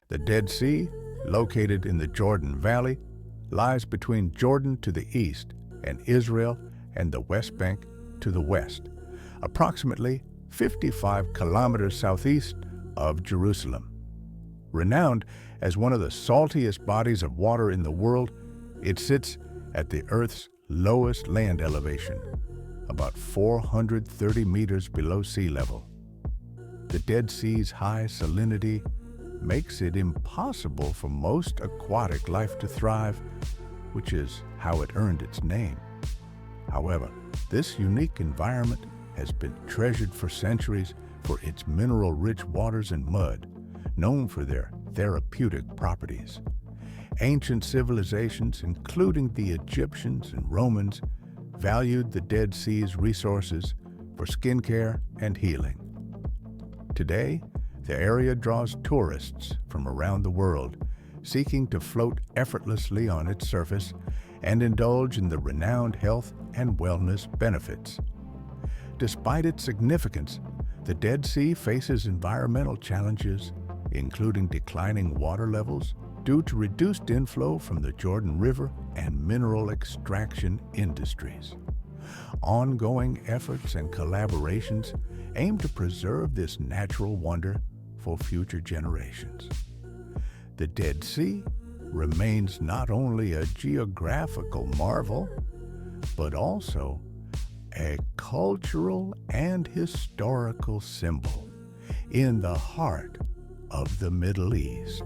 The Dead Sea, located in the Jordan Valley, lies between Jordan to the east and Israel and the West Bank to the west, approximately 55 kilometers southeast of Jerusalem. Renowned as one of the saltiest bodies of water in the world, it sits at the Earth's lowest land elevation, about 430 meters below sea level. The Dead Sea's high salinity makes it impossible for most aquatic life to thrive, which is how it earned its name. However, this unique environment has been treasured for centuries for its mineral-rich waters and mud, known for their therapeutic properties. Ancient civilizations, including the Egyptians and Romans, valued the Dead Sea's resources for skincare and healing. Today, the area draws tourists from around the world, seeking to float effortlessly on its surface and indulge in the renowned health and wellness benefits. Despite its significance, the Dead Sea faces environmental challenges, including declining water levels due to reduced inflow from the Jordan River and mineral extraction industries. Ongoing efforts and collaborations aim to preserve this natural wonder for future generations. The Dead Sea remains not only a geographical marvel, but also a cultural and historical symbol in the heart of the Middle East.